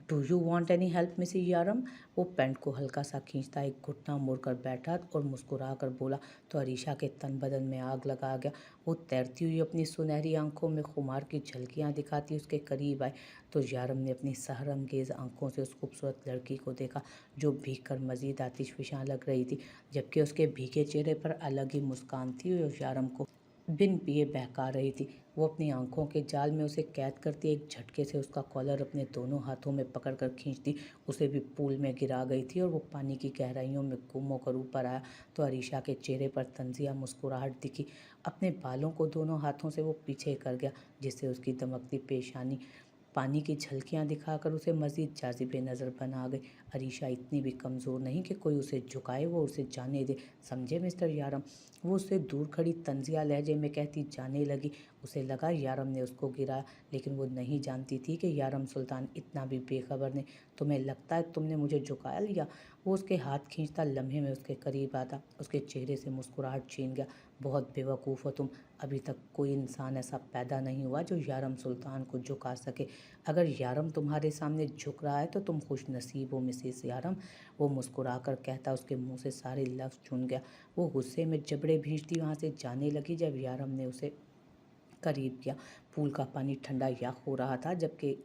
Do you want any help Mrs यारम? वो pant को हल्का सा खींचता एक घुटना मुड़कर बैठा और मुस्कुरा कर बोला तो अरीशा के तन बदन में आग लगा गया। वो तैरती हुई अपनी सुनहरी आंखों में खुमार की झलकियां दिखाती उसके करीब आए तो यारम ने अपनी सहरंगेज आंखों से उस खूबसूरत लड़की को देखा जो भीग कर मजीद आतिशफिशां लग रही थी, जबकि उसके भीगे चेहरे पर अलग ही मुस्कान थी और यारम को बिन पिए बहका रही थी। वो अपनी आंखों के जाल में उसे कैद करती एक झटके से उसका कॉलर अपने दोनों हाथों में पकड़कर खींचती उसे भी पूल में गिरा गई थी और वो पानी की गहराइयों में गुम होकर ऊपर आया तो अरीशा के चेहरे पर तंजिया मुस्कुराहट दिखी। अपने बालों को दोनों हाथों से वो पीछे कर गया जिससे उसकी दमकती पेशानी पानी की झलकियां दिखाकर उसे मजीद जाजिबे नज़र बना गई। अरीशा इतनी भी कमज़ोर नहीं कि कोई उसे झुकाए, वो उसे जाने दे, समझे मिस्टर यारम? वो उससे दूर खड़ी तंजिया लहजे में कहती जाने लगी। उसे लगा यारम ने उसको गिराया, लेकिन वो नहीं जानती थी कि यारम सुल्तान इतना भी बेखबर नहीं। तुम्हें लगता है तुमने मुझे झुकाया लिया? वो उसके हाथ खींचता लम्हे में उसके करीब आता, उसके चेहरे से मुस्कुराहट छीन गया। बहुत बेवकूफ़ हो तुम। अभी तक कोई इंसान ऐसा पैदा नहीं हुआ जो यारम सुल्तान को झुका सके। अगर यारम तुम्हारे सामने झुक रहा है तो तुम खुश नसीब हो मिसेस यारम। वो मुस्कुरा कर कहता उसके मुंह से सारे लफ्ज़ चुन गया। वो गुस्से में जबड़े भींचती वहाँ से जाने लगी जब यारम ने उसे करीब किया। पूल का पानी ठंडा याक हो रहा था, जबकि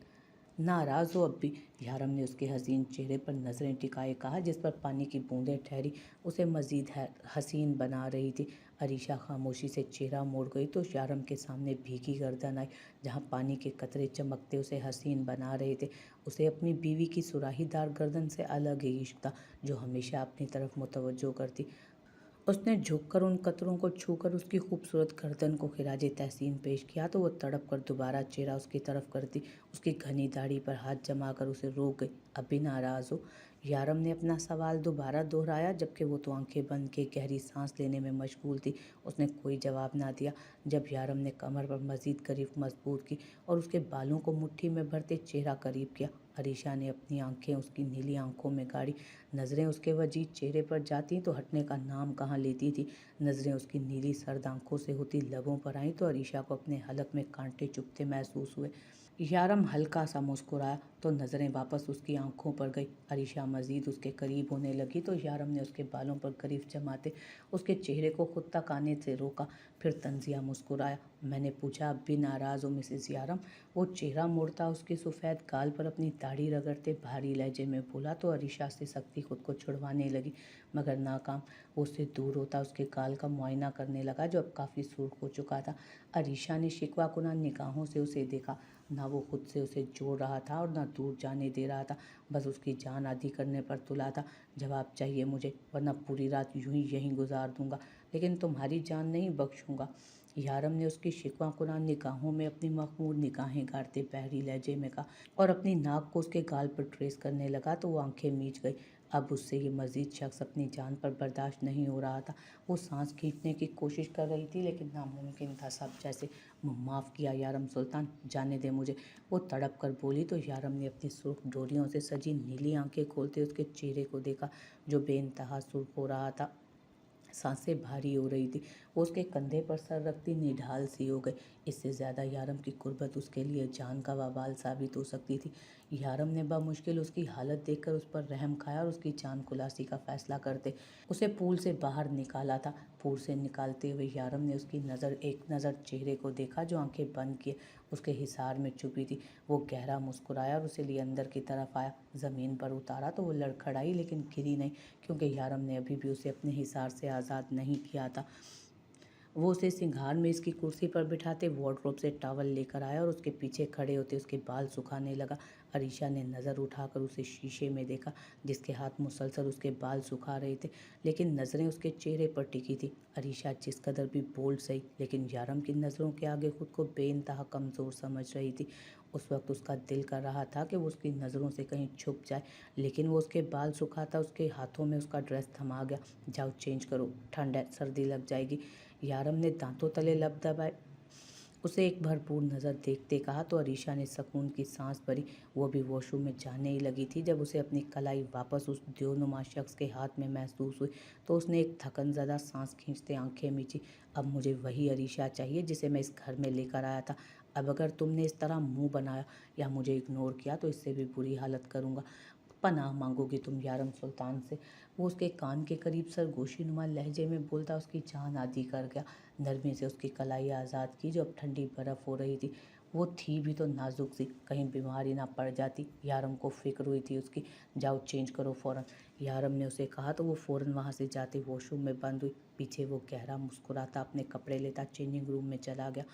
नाराज़ हो अब भी। यारम ने उसके हसीन चेहरे पर नज़रें टिकाए कहा जिस पर पानी की बूंदें ठहरी उसे मज़ीद हसीन बना रही थी। अरीशा खामोशी से चेहरा मोड़ गई तो यारम के सामने भीगी गर्दन आई जहाँ पानी के कतरे चमकते उसे हसीन बना रहे थे। उसे अपनी बीवी की सुराहीदार गर्दन से अलग ही इश्क था जो हमेशा अपनी तरफ मुतवज्जो करती। उसने झुककर उन कतरों को छूकर उसकी खूबसूरत गर्दन को खिराजे तहसीन पेश किया तो वो तड़प कर दोबारा चेहरा उसकी तरफ करती उसकी घनी दाढ़ी पर हाथ जमाकर उसे रोक गई। अभी नाराज़ हो? यारम ने अपना सवाल दोबारा दोहराया, जबकि वो तो आंखें बंद के गहरी सांस लेने में मशगूल थी। उसने कोई जवाब ना दिया। जब यारम ने कमर पर मजीद करीब मजबूत की और उसके बालों को मुट्ठी में भरते चेहरा करीब किया, अरीशा ने अपनी आंखें उसकी नीली आंखों में गाड़ी। नज़रें उसके वजीद चेहरे पर जाती तो हटने का नाम कहाँ लेती थी। नज़रें उसकी नीली सर्द आंखों से होती लबों पर आईं तो अरीशा को अपने हलक में कांटे चुभते महसूस हुए। यारम हल्का सा मुस्कुराया तो नज़रें वापस उसकी आंखों पर गई। अरीशा मजीद उसके करीब होने लगी तो यारम ने उसके बालों पर गिरफ्त जमाते उसके चेहरे को खुद तक आने से रोका। फिर तंजिया मुस्कुराया। मैंने पूछा अब भी नाराज़ हो मिसेस यारम? वो चेहरा मोड़ता उसके सफ़ेद गाल पर अपनी दाढ़ी रगड़ते भारी लहजे में बोला तो अरीशा से सख्ती खुद को छुड़वाने लगी, मगर नाकाम। वो उससे दूर होता उसके गाल का मुआयना करने लगा जो अब काफ़ी सुर्ख हो चुका था। अरीशा ने शिकवा कुना निगाहों से उसे देखा। ना वो खुद से उसे जोड़ रहा था और ना दूर जाने दे रहा था, बस उसकी जान आधी करने पर तुला था। जवाब चाहिए मुझे, वरना पूरी रात यूं ही यहीं गुजार दूंगा, लेकिन तुम्हारी जान नहीं बख्शूंगा। यारम ने उसकी शिकवा कुना निगाहों में अपनी मखमूर निगाहें गाड़ते बहरी लहजे में कहा और अपनी नाक को उसके गाल पर ट्रेस करने लगा तो वो आंखें मीच गई। अब उससे ये मजीद शख्स अपनी जान पर बर्दाश्त नहीं हो रहा था। वो सांस खींचने की कोशिश कर रही थी लेकिन नामुमकिन था सब जैसे। माफ़ किया यारम सुल्तान, जाने दे मुझे, वो तड़प कर बोली तो यारम ने अपनी सुर्ख डोरियों से सजी नीली आंखें खोलते उसके चेहरे को देखा जो बेइंतहा सुर्ख हो रहा था। सांसें भारी हो रही थी। वो उसके कंधे पर सर रखती निढाल सी हो गई। इससे ज़्यादा यारम की कुर्बत उसके लिए जान का वबाल साबित हो सकती थी। यारम ने बामुश्किल उसकी हालत देखकर उस पर रहम खाया और उसकी जान खुलासी का फैसला करते उसे पूल से बाहर निकाला था। पूल से निकालते हुए यारम ने उसकी एक नज़र चेहरे को देखा जो आंखें बंद किए उसके हिसार में छुपी थी। वो गहरा मुस्कुराया और उसे लिए अंदर की तरफ आया। ज़मीन पर उतारा तो वो लड़खड़ाई लेकिन गिरी नहीं, क्योंकि यारम ने अभी भी उसे अपने हिसार से आज़ाद नहीं किया था। वो उसे सिंघार में इसकी कुर्सी पर बिठाते वार्डरोब से टॉवल लेकर आया और उसके पीछे खड़े होते उसके बाल सुखाने लगा। अरीशा ने नज़र उठाकर उसे शीशे में देखा जिसके हाथ मुसलसल उसके बाल सुखा रहे थे, लेकिन नज़रें उसके चेहरे पर टिकी थी। अरीशा जिस कदर भी बोल्ड सही, लेकिन यारम की नज़रों के आगे खुद को बेइंतहा कमज़ोर समझ रही थी। उस वक्त उसका दिल कर रहा था कि वो उसकी नज़रों से कहीं छुप जाए, लेकिन वो उसके बाल सुखाता उसके हाथों में उसका ड्रेस थमा गया। जाओ चेंज करो, ठंड है, सर्दी लग जाएगी। यारम ने दांतों तले लब दबाए उसे एक भरपूर नज़र देखते कहा तो अरीशा ने सुकून की सांस भरी। वो भी वॉशरूम में जाने ही लगी थी जब उसे अपनी कलाई वापस उस देवनुमा शख्स के हाथ में महसूस हुई तो उसने एक थकन ज़दा सांस खींचते आंखें मीची। अब मुझे वही अरीशा चाहिए जिसे मैं इस घर में लेकर आया था। अब अगर तुमने इस तरह मुंह बनाया या मुझे इग्नोर किया तो इससे भी बुरी हालत करूँगा। पनाह मांगोगी तुम यारम सुल्तान से। वो उसके कान के करीब सरगोशी नुमा लहजे में बोलता उसकी जान आधी कर गया। नरमी से उसकी कलाई आज़ाद की जो अब ठंडी बर्फ़ हो रही थी। वो थी भी तो नाजुक सी, कहीं बीमारी ना पड़ जाती। यारम को फिक्र हुई थी उसकी। जाओ चेंज करो फ़ौरन। यारम ने उसे कहा तो वो फ़ौरन वहाँ से जाते वॉशरूम में बंद हुई। पीछे वो गहरा मुस्कुराता अपने कपड़े लेता चेंजिंग रूम में चला गया।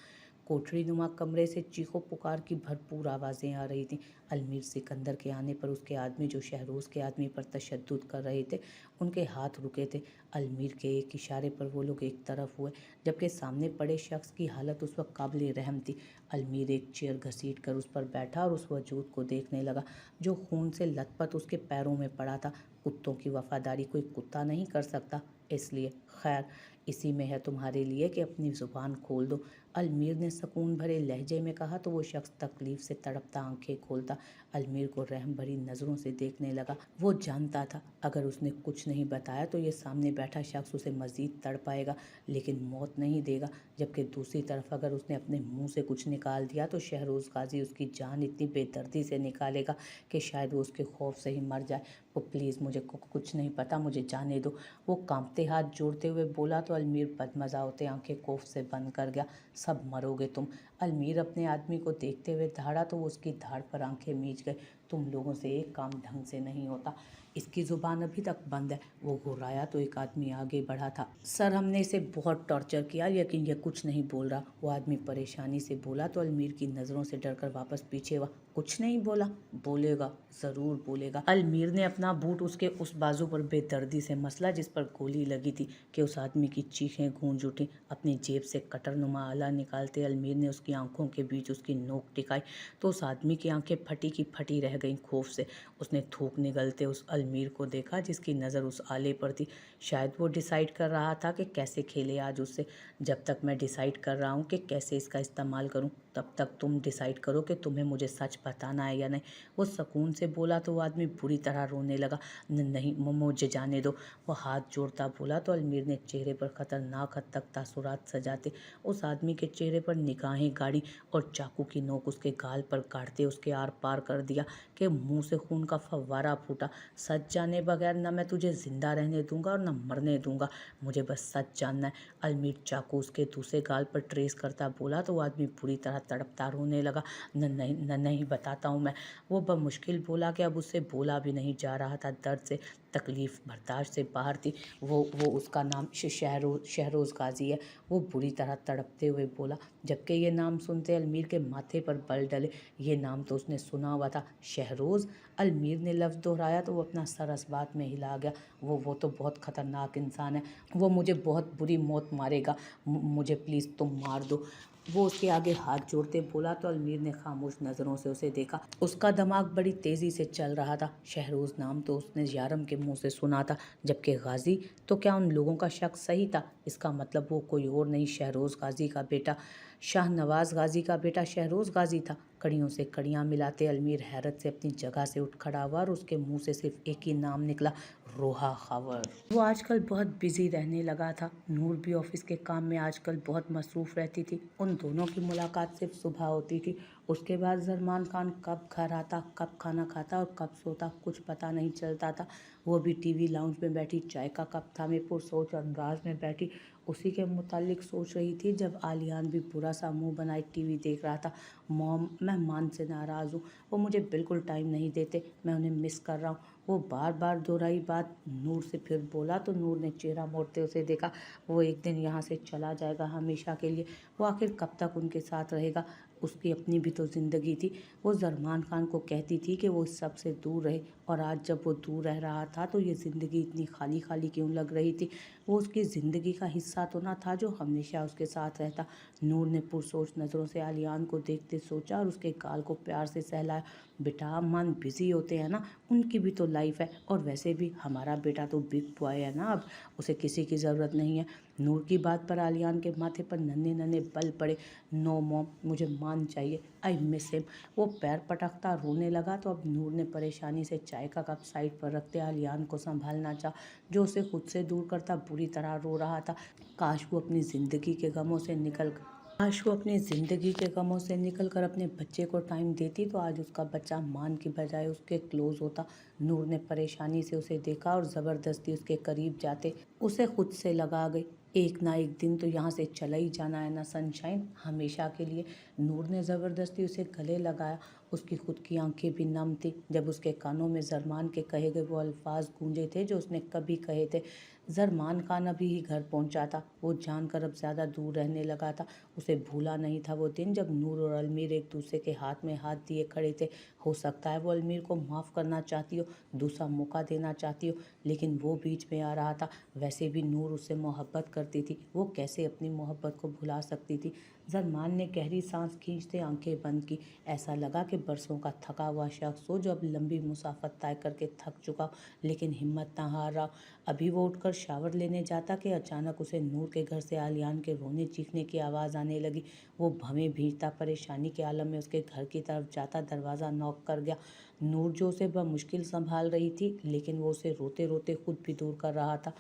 कोठरी नुमा कमरे से चीखों पुकार की भरपूर आवाज़ें आ रही थीं। अलमीर सिकंदर के आने पर उसके आदमी जो शहरोज़ के आदमी पर तशद्दुद कर रहे थे, उनके हाथ रुके थे। अलमीर के एक इशारे पर वो लोग एक तरफ हुए, जबकि सामने पड़े शख्स की हालत उस वक्त काबिल रहम थी। अलमीर एक चेयर घसीट कर उस पर बैठा और उस वजूद को देखने लगा जो खून से लथपथ उसके पैरों में पड़ा था। कुत्तों की वफादारी कोई कुत्ता नहीं कर सकता, इसलिए खैर इसी में है तुम्हारे लिए कि अपनी ज़ुबान खोल दो। अलमीर ने सकून भरे लहजे में कहा तो वो शख्स तकलीफ से तड़पता आंखें खोलता अलमीर को रहम भरी नज़रों से देखने लगा। वो जानता था अगर उसने कुछ नहीं बताया तो ये सामने बैठा शख्स उसे मज़ीद तड़पाएगा, लेकिन मौत नहीं देगा। जबकि दूसरी तरफ अगर उसने अपने मुंह से कुछ निकाल दिया तो शहरोज़ गाजी उसकी जान इतनी बेदर्दी से निकालेगा कि शायद वो उसके खौफ से ही मर जाए। वो प्लीज़ मुझे कुछ नहीं पता, मुझे जाने दो। वो कांपते हाथ जोड़ते हुए बोला तो अलमीर बदमज़ा होते आंखें खौफ से बंद कर गया। सब मरोगे तुम। अलमीर अपने आदमी को देखते हुए दहाड़ा तो वो उसकी धाड़ पर आंखें मीच गए। तुम लोगों से एक काम ढंग से नहीं होता। इसकी ज़ुबान अभी तक बंद है। वो घुर्राया तो एक आदमी आगे बढ़ा था। सर हमने इसे बहुत टॉर्चर किया लेकिन ये कुछ नहीं बोल रहा। वो आदमी परेशानी से बोला तो अलमीर की नज़रों से डरकर वापस पीछे हुआ। कुछ नहीं बोला? बोलेगा, ज़रूर बोलेगा। अलमीर ने अपना बूट उसके उस बाजू पर बेदर्दी से मसला जिस पर गोली लगी थी कि उस आदमी की चीखें गूंज उठी। अपनी जेब से कटरनुमा आला निकालते अलमीर ने उसकी आंखों के बीच उसकी नोक टिकाई तो उस आदमी की आंखें फटी की फटी रह गईं खौफ से। उसने थूक निगलते उस अलमीर को देखा जिसकी नज़र उस आले पर थी। शायद वो डिसाइड कर रहा था कि कैसे खेले आज उससे। जब तक मैं डिसाइड कर रहा हूँ कि कैसे इसका इस्तेमाल करूँ तब तक तुम डिसाइड करो कि तुम्हें मुझे सच बताना है या नहीं। वो सुकून से बोला तो वो आदमी बुरी तरह रोने लगा। नहीं मुझे जाने दो। वो हाथ जोड़ता बोला तो अलमीर ने चेहरे पर खतरनाक हद तक तासुरात सजाते उस आदमी के चेहरे पर निगाहें गाड़ी और चाकू की नोक उसके गाल पर काटते उसके आर पार कर दिया कि मुंह से खून का फव्वारा फूटा। सच जाने बगैर न मैं तुझे जिंदा रहने दूंगा और न मरने दूंगा। मुझे बस सच जानना है। अलमीर चाकू उसके दूसरे गाल पर ट्रेस करता बोला तो वो आदमी बुरी तरह तड़पता रोने लगा। नहीं बताता हूँ मैं। वो बमुश्किल बोला कि अब उससे बोला भी नहीं जा रहा था। दर्द से तकलीफ बर्दाश्त से बाहर थी। वो उसका नाम शहरोज़ गाजी है। वो बुरी तरह तड़पते हुए बोला, जबकि ये नाम सुनते अलमीर के माथे पर बल डले। ये नाम तो उसने सुना हुआ था, शहरोज़। अलमीर ने लफ्ज़ दोहराया तो वो अपना सर इस बात में हिला गया। वो तो बहुत ख़तरनाक इंसान है। वो मुझे बहुत बुरी मौत मारेगा। मुझे प्लीज़ तुम मार दो। वो उसके आगे हाथ जोड़ते बोला तो अलमीर ने खामोश नज़रों से उसे देखा। उसका दिमाग बड़ी तेज़ी से चल रहा था। शहरोज़ नाम तो उसने यारम के मुंह से सुना था, जबकि गाजी तो क्या उन लोगों का शक सही था? इसका मतलब वो कोई और नहीं, शहरोज़ गाजी का बेटा, शाहनवाज़ गाजी का बेटा शहरोज़ गाजी था। कड़ियों से कड़ियाँ मिलाते अलमीर हैरत से अपनी जगह से उठ खड़ा हुआ और उसके मुंह से सिर्फ एक ही नाम निकला, रोहा खबर। वो आजकल बहुत बिजी रहने लगा था। नूर भी ऑफिस के काम में आजकल बहुत मसरूफ़ रहती थी। उन दोनों की मुलाकात सिर्फ सुबह होती थी। उसके बाद जरमान खान कब घर आता, कब खाना खाता और कब सोता कुछ पता नहीं चलता था। वो भी टीवी लाउंज में बैठी चाय का कप थामे पुरसोच अंदाज में बैठी उसी के मुतालिक सोच रही थी जब आलियान भी बुरा सा मुंह बनाए टीवी देख रहा था। मॉम, मैं मान से नाराज़ हूँ। वो मुझे बिल्कुल टाइम नहीं देते। मैं उन्हें मिस कर रहा हूँ। वो बार बार दोहराई बात नूर से फिर बोला तो नूर ने चेहरा मोड़ते उसे देखा। वो एक दिन यहाँ से चला जाएगा हमेशा के लिए। वो आखिर कब तक उनके साथ रहेगा? उसकी अपनी भी तो ज़िंदगी थी। वो जरमान खान को कहती थी कि वो इस सब से दूर रहे, और आज जब वो दूर रह रहा था तो ये ज़िंदगी इतनी खाली खाली क्यों लग रही थी? वो उसकी ज़िंदगी का हिस्सा तो ना था जो हमेशा उसके साथ रहता। नूर ने पुरसोच नज़रों से आलियान को देखते सोचा और उसके गाल को प्यार से सहलाया। बेटा अम्मान बिज़ी होते हैं ना, उनकी भी तो लाइफ है, और वैसे भी हमारा बेटा तो बिग बॉय है ना, अब उसे किसी की ज़रूरत नहीं है। नूर की बात पर आलियान के माथे पर नन्हे नन्हे बल पड़े। नो मॉम, मुझे मान चाहिए, आई मिस हिम। वो पैर पटकता रोने लगा तो अब नूर ने परेशानी से चाय का कप साइड पर रखते आलियान को संभालना चाहा जो उसे खुद से दूर करता बुरी तरह रो रहा था। काश वो अपनी ज़िंदगी के गमों से निकल काश वो अपनी ज़िंदगी के गमों से निकल कर अपने बच्चे को टाइम देती तो आज उसका बच्चा मान की बजाय उसके क्लोज होता। नूर ने परेशानी से उसे देखा और ज़बरदस्ती उसके करीब जाते उसे खुद से लगा गई। एक ना एक दिन तो यहाँ से चला ही जाना है ना सनशाइन, हमेशा के लिए। नूर ने ज़बरदस्ती उसे गले लगाया। उसकी खुद की आंखें भी नम थी जब उसके कानों में जरमान के कहे गए वो अल्फाज गूंजे थे जो उसने कभी कहे थे। जरमान खान अभी ही घर पहुंचा था। वो जानकर अब ज़्यादा दूर रहने लगा था। उसे भूला नहीं था वो दिन जब नूर और अलमीर एक दूसरे के हाथ में हाथ दिए खड़े थे। हो सकता है वो अलमीर को माफ़ करना चाहती हो, दूसरा मौका देना चाहती हो, लेकिन वो बीच में आ रहा था। वैसे भी नूर उससे मोहब्बत करती थी, वो कैसे अपनी मोहब्बत को भुला सकती थी। जरमान ने गहरी सांस खींचते आंखें बंद की। ऐसा लगा कि बरसों का थका हुआ शख्स हो जो अब लंबी मुसाफत तय करके थक चुका हो, लेकिन हिम्मत ना हार रहा। अभी वो उठकर शावर लेने जाता कि अचानक उसे नूर के घर से आलियान के रोने चीखने की आवाज़ आने लगी। वो भवें भीगता परेशानी के आलम में उसके घर की तरफ जाता दरवाज़ा नॉक कर गया। नूर जो उसे बमुश्किल संभाल रही थी, लेकिन वो उसे रोते रोते खुद भी दूर कर रहा था।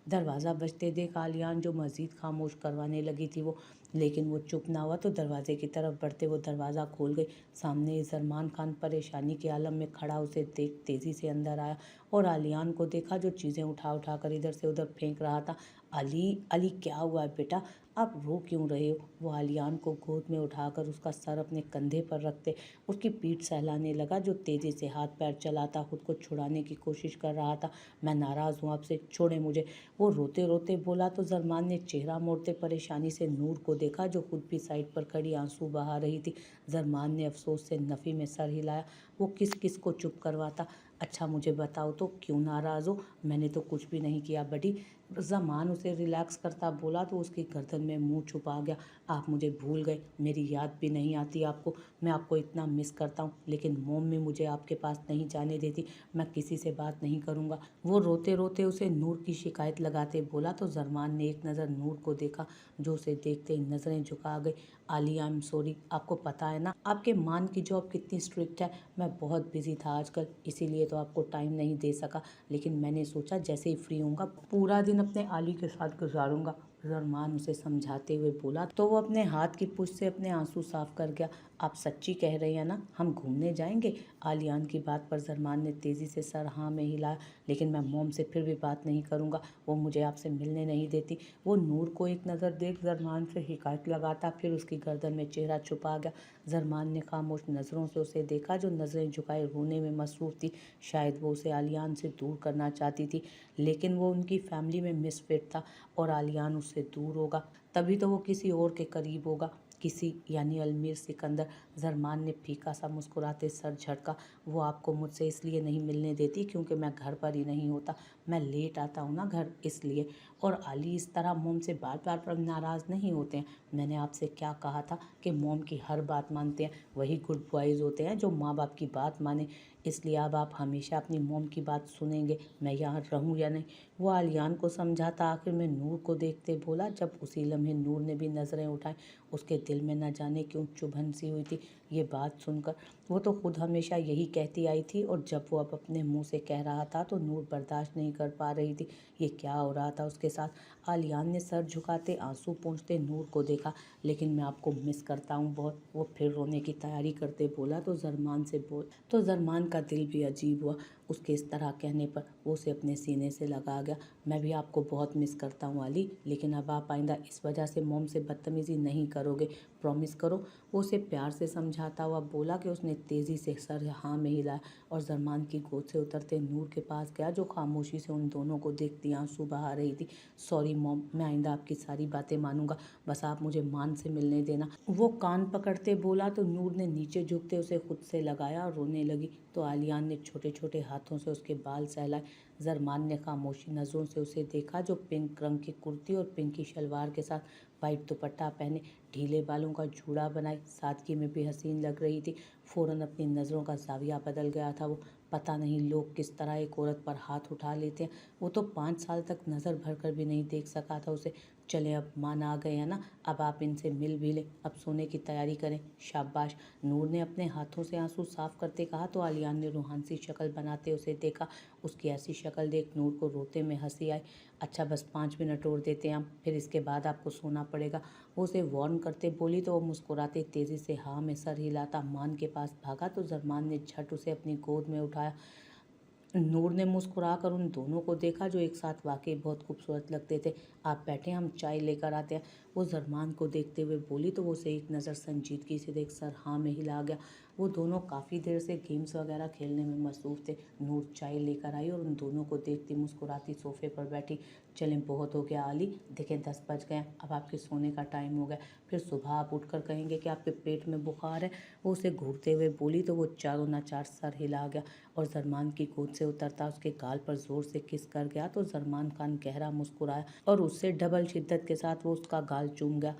दरवाज़ा बजते देख आलियान जो मज़ीद खामोश करवाने लगी थी वो, लेकिन वो चुप ना हुआ तो दरवाजे की तरफ बढ़ते वो दरवाज़ा खोल गई। सामने जरमान खान परेशानी के आलम में खड़ा उसे देख तेज़ी से अंदर आया और आलियान को देखा जो चीज़ें उठा उठा कर इधर से उधर फेंक रहा था। अली अली क्या हुआ है बेटा, आप रो क्यों रहे हो? वो आलियान को गोद में उठाकर उसका सर अपने कंधे पर रखते उसकी पीठ सहलाने लगा जो तेज़ी से हाथ पैर चलाता खुद को छुड़ाने की कोशिश कर रहा था। मैं नाराज़ हूँ आपसे, छोड़े मुझे, वो रोते रोते बोला तो जरमान ने चेहरा मोड़ते परेशानी से नूर को देखा जो खुद भी साइड पर खड़ी आंसू बहा रही थी। जरमान ने अफसोस से नफ़ी में सर हिलाया। वो किस किस को चुप करवाता। अच्छा मुझे बताओ तो क्यों नाराज़ हो? मैंने तो कुछ भी नहीं किया बड़ी। जमान उसे रिलैक्स करता बोला तो उसकी गर्दन में मुंह छुपा गया। आप मुझे भूल गए, मेरी याद भी नहीं आती आपको। मैं आपको इतना मिस करता हूँ, लेकिन मम्मी मुझे आपके पास नहीं जाने देती। मैं किसी से बात नहीं करूँगा। वो रोते रोते उसे नूर की शिकायत लगाते बोला तो जरमान ने एक नज़र नूर को देखा जो उसे देखते ही नज़रें झुका गई। आली आई एम सॉरी, आपको पता है ना आपके मान की जॉब कितनी स्ट्रिक्ट है। मैं बहुत बिजी था आजकल, इसीलिए तो आपको टाइम नहीं दे सका, लेकिन मैंने सोचा जैसे ही फ्री होऊंगा पूरा दिन अपने आली के साथ गुजारूंगा। जरमान उसे समझाते हुए बोला तो वो अपने हाथ की पुश से अपने आंसू साफ कर गया। आप सच्ची कह रही हैं ना, हम घूमने जाएंगे? आलियान की बात पर जरमान ने तेज़ी से सर हाँ में हिलाया। लेकिन मैं मोम से फिर भी बात नहीं करूँगा, वो मुझे आपसे मिलने नहीं देती। वो नूर को एक नज़र देख जरमान से शिकायत लगाता फिर उसकी गर्दन में चेहरा छुपा गया। जरमान ने खामोश नज़रों से उसे देखा जो नज़रें झुकाए रोने में मसरूफ़ थी। शायद वो उसे आलियान से दूर करना चाहती थी, लेकिन वो उनकी फैमिली में मिसफिट था और आलियान उससे दूर होगा तभी तो वो किसी और के करीब होगा, किसी यानी अलमीर सिकंदर। जरमान ने फीका सा मुस्कुराते सर झटका। वो आपको मुझसे इसलिए नहीं मिलने देती क्योंकि मैं घर पर ही नहीं होता, मैं लेट आता हूँ ना घर, इसलिए। और अली इस तरह मोम से बार बार पर नाराज़ नहीं होते हैं। मैंने आपसे क्या कहा था कि मोम की हर बात मानते हैं, वही गुड बॉयज़ होते हैं जो माँ बाप की बात माने। इसलिए अब आप हमेशा अपनी मोम की बात सुनेंगे, मैं यहाँ रहूँ या नहीं। वो आलियान को समझाता आखिर में नूर को देखते बोला जब उसी लम्हे नूर ने भी नज़रें उठाई। उसके दिल में न जाने क्यों चुभन सी हुई थी ये बात सुनकर। वो तो खुद हमेशा यही कहती आई थी और जब वो अब अपने मुंह से कह रहा था तो नूर बर्दाश्त नहीं कर पा रही थी। ये क्या हो रहा था उसके साथ। आलियान ने सर झुकाते आंसू पोंछते नूर को देखा। लेकिन मैं आपको मिस करता हूँ बहुत, वो फिर रोने की तैयारी करते बोला तो जरमान का दिल भी अजीब हुआ। उसके इस तरह कहने पर वो उसे अपने सीने से लगा गया। मैं भी आपको बहुत मिस करता हूँ अली, लेकिन अब आप आइंदा इस वजह से मोम से बदतमीज़ी नहीं करोगे, प्रॉमिस करो। वो उसे प्यार से समझाता हुआ बोला कि उसने तेज़ी से सर हाँ में हिलाया और जरमान की गोद से उतरते नूर के पास गया जो खामोशी से उन दोनों को देखती आंसू बहा रही थी। सॉरी मॉम, मैं आइंदा आपकी सारी बातें मानूंगा, बस आप मुझे मान से मिलने देना। वो कान पकड़ते बोला तो नूर ने नीचे झुकते उसे खुद से लगाया और रोने लगी तो आलियान ने छोटे छोटे हाथों से उसके बाल सहलाए। जरमान ने खामोशी नज़रों से उसे देखा जो पिंक रंग की कुर्ती और पिंक की शलवार के साथ वाइट दुपट्टा पहने ढीले बालों का जूड़ा बनाए सादगी में भी हसीन लग रही थी। फ़ौरन अपनी नज़रों का जाविया बदल गया था वो। पता नहीं लोग किस तरह एक औरत पर हाथ उठा लेते हैं। वो तो 5 साल तक नज़र भर कर भी नहीं देख सका था उसे। चलें अब मान आ गए हैं ना, अब आप इनसे मिल भी लें, अब सोने की तैयारी करें। शाबाश, नूर ने अपने हाथों से आंसू साफ करते कहा तो आलियान ने रूहान सी शक्ल बनाते उसे देखा। उसकी ऐसी शक्ल देख नूर को रोते में हंसी आई। अच्छा बस 5 मिनट और देते हैं हम, फिर इसके बाद आपको सोना पड़ेगा, वो उसे वार्न करते बोली तो वो मुस्कुराते तेजी से हाँ में सर हिलाता मान के पास भागा तो जरमान ने झट उसे अपनी गोद में उठाया। नूर ने मुस्कुराकर उन दोनों को देखा जो एक साथ वाकई बहुत खूबसूरत लगते थे। आप बैठे, हम चाय लेकर आते हैं, वो जरमान को देखते हुए बोली तो वो उसे एक नज़र संजीदगी से देख सर हाँ में हिला गया। वो दोनों काफ़ी देर से गेम्स वगैरह खेलने में मसरूफ़ थे। नूर चाय लेकर आई और उन दोनों को देखती मुस्कुराती सोफे पर बैठी। चलें बहुत हो गया आली, देखें 10 बज गए, अब आपके सोने का टाइम हो गया, फिर सुबह आप उठकर कहेंगे कि आपके पेट में बुखार है। वो उसे घूरते हुए बोली तो वो चारों नाचार सर हिला गया और जरमान की गोद से उतरता उसके गाल पर जोर से किस कर गया तो जरमान खान गहरा मुस्कुराया और उससे डबल शिद्दत के साथ वो उसका गाल चूम गया।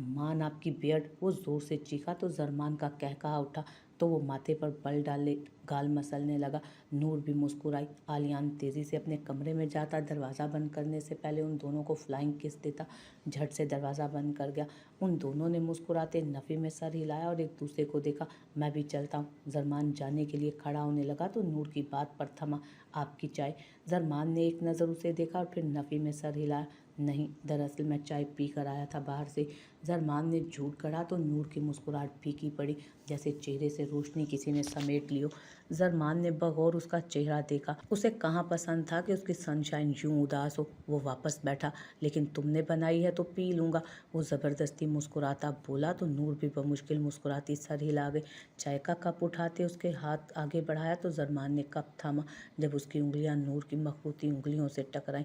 मान आपकी बियर्ड, वो जोर से चीखा तो जरमान का कहकहा उठा तो वो माथे पर बल डाले गाल मसलने लगा। नूर भी मुस्कुराई। आलियान तेजी से अपने कमरे में जाता दरवाज़ा बंद करने से पहले उन दोनों को फ्लाइंग किस देता। झट से दरवाज़ा बंद कर गया। उन दोनों ने मुस्कुराते नफ़ी में सर हिलाया और एक दूसरे को देखा। मैं भी चलता हूँ। जरमान जाने के लिए खड़ा होने लगा तो नूर की बात पर थमा। आपकी चाय। जरमान ने एक नज़र उसे देखा और फिर नफ़ी में सर हिलाया। नहीं, दरअसल मैं चाय पी कर आया था बाहर से। जरमान ने झूठ गढ़ा तो नूर की मुस्कुराहट फीकी पड़ी, जैसे चेहरे से रोशनी किसी ने समेट लियो। जरमान ने बगौर उसका चेहरा देखा। उसे कहाँ पसंद था कि उसकी सनशाइन यूं उदास हो। वो वापस बैठा। लेकिन तुमने बनाई है तो पी लूँगा, वो ज़बरदस्ती मुस्कुराता बोला तो नूर भी बमुश्किल मुस्कुराती सर हिला गई। चाय का कप उठाते उसके हाथ आगे बढ़ाया तो जरमान ने कप थामा। जब उसकी उंगलियां नूर की मखरूती उंगलियों से टकराईं,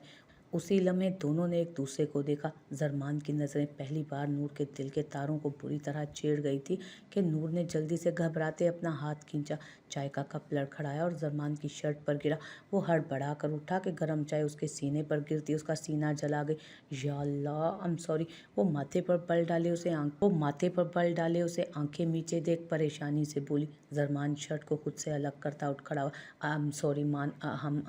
उसी लम्हे दोनों ने एक दूसरे को देखा। जरमान की नज़रें पहली बार नूर के दिल के तारों को बुरी तरह छेड़ गई थी कि नूर ने जल्दी से घबराते अपना हाथ खींचा। चाय का कप लड़खड़ाया और जरमान की शर्ट पर गिरा। वो हड़बड़ा कर उठा कि गर्म चाय उसके सीने पर गिरती उसका सीना जला गई। या अल्लाह, आई एम सॉरी। वो माथे पर बल डाले उसे आंखें नीचे देख परेशानी से बोली। जरमान शर्ट को खुद से अलग करता उठ खड़ा हुआ। आई एम सॉरी मान,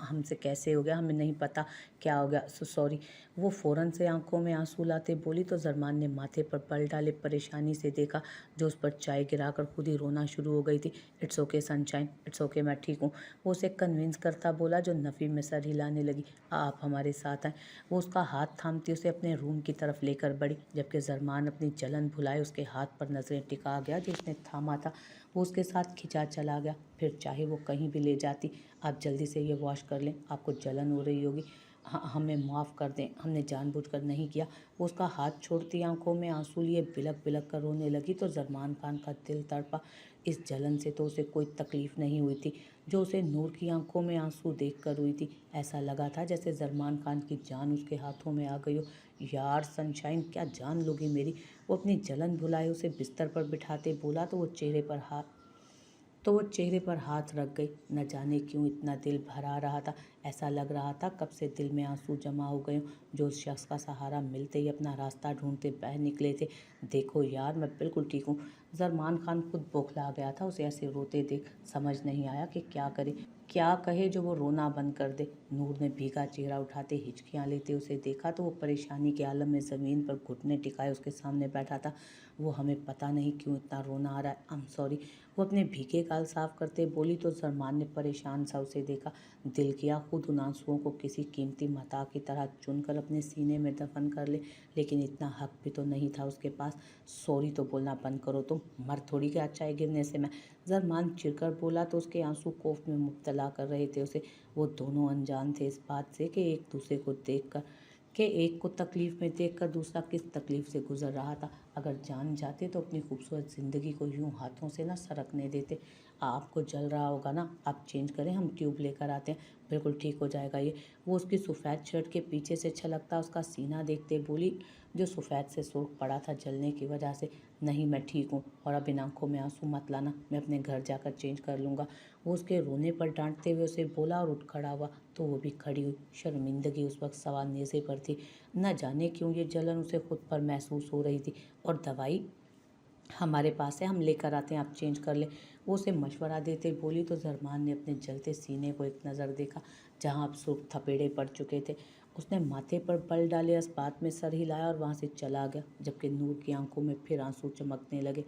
हमसे कैसे हो गया, हमें नहीं पता क्या हो गया, सो सॉरी। वो फ़ौरन से आंखों में आंसू लाते बोली तो जरमान ने माथे पर बल डाले परेशानी से देखा, जो उस पर चाय गिराकर खुद ही रोना शुरू हो गई थी। It's okay sunshine, it's okay, मैं ठीक हूँ, वो उसे कन्विंस करता बोला, जो नफ़ी में सर हिलाने लगी। आप हमारे साथ आए। वो उसका हाथ थामती उसे अपने रूम की तरफ लेकर बढ़ी, जबकि जरमान अपनी जलन भुलाए उसके हाथ पर नज़रें टिका गया जो उसने थामा था। वो उसके साथ खिंचा चला गया, फिर चाहे वो कहीं भी ले जाती। आप जल्दी से ये वॉश कर लें, आपको जलन हो रही होगी, हमें माफ़ कर दें, हमने जानबूझकर नहीं किया। वो उसका हाथ छोड़ती आंखों में आंसू लिए बिलक बिलक कर रोने लगी तो जरमान खान का दिल तड़पा। इस जलन से तो उसे कोई तकलीफ़ नहीं हुई थी जो उसे नूर की आंखों में आंसू देख कर हुई थी। ऐसा लगा था जैसे जरमान खान की जान उसके हाथों में आ गई हो। यार सनशाइन, क्या जान लोगी मेरी, वो अपनी जलन भुलाए उसे बिस्तर पर बिठाते बोला तो वो चेहरे पर हाथ रख गई। न जाने क्यों इतना दिल भरा रहा था। ऐसा लग रहा था कब से दिल में आंसू जमा हो गए हों, जो उस शख्स का सहारा मिलते ही अपना रास्ता ढूंढते बह निकले थे। देखो यार, मैं बिल्कुल ठीक हूँ। जरमान खान खुद बौखला गया था उसे ऐसे रोते देख। समझ नहीं आया कि क्या करे, क्या कहे जो वो रोना बंद कर दे। नूर ने भीगा चेहरा उठाते हिचकियाँ लेते उसे देखा तो वो परेशानी के आलम में ज़मीन पर घुटने टिकाए उसके सामने बैठा था। वो हमें पता नहीं क्यों इतना रोना आ रहा है, आई एम सॉरी, वो अपने भीगे गाल साफ करते बोली तो सलमान ने परेशान सा उसे देखा। दिल किया खुद उन आंसुओं को किसी कीमती मता की तरह चुनकर अपने सीने में दफन कर ले, लेकिन इतना हक भी तो नहीं था उसके पास। सॉरी तो बोलना बंद करो तुम, मर थोड़ी गया चाय गिरने से मैं, जरमान चिढ़कर बोला तो उसके आंसू कोफ में मुब्तला कर रहे थे उसे। वो दोनों अनजान थे इस बात से कि एक दूसरे को देखकर कि एक को तकलीफ़ में देखकर दूसरा किस तकलीफ़ से गुजर रहा था। अगर जान जाते तो अपनी खूबसूरत ज़िंदगी को यूं हाथों से ना सरकने देते। आपको जल रहा होगा ना, आप चेंज करें, हम ट्यूब लेकर आते हैं, बिल्कुल ठीक हो जाएगा ये। वो उसकी सफ़ेद शर्ट के पीछे से छलकता उसका सीना देखते बोली, जो सफ़ेद से सुर्ख पड़ा था जलने की वजह से। नहीं, मैं ठीक हूँ और अब इन आंखों में आंसू मत लाना, मैं अपने घर जाकर चेंज कर लूँगा। वो उसके रोने पर डांटते हुए उसे बोला और उठ खड़ा हुआ तो वो भी खड़ी हुई। शर्मिंदगी उस वक्त सवा नेज़े पर थी। न जाने क्यों ये जलन उसे खुद पर महसूस हो रही थी। और दवाई हमारे पास है, हम लेकर आते हैं, आप चेंज कर लें। वो उसे मशवरा देते बोली तो ज़रमान ने अपने जलते सीने को एक नज़र देखा जहाँ अब सुर्ख थपेड़े पड़ चुके थे। उसने माथे पर बल डाले, इस बात में सर हिलाया और वहाँ से चला गया, जबकि नूर की आंखों में फिर आंसू चमकने लगे।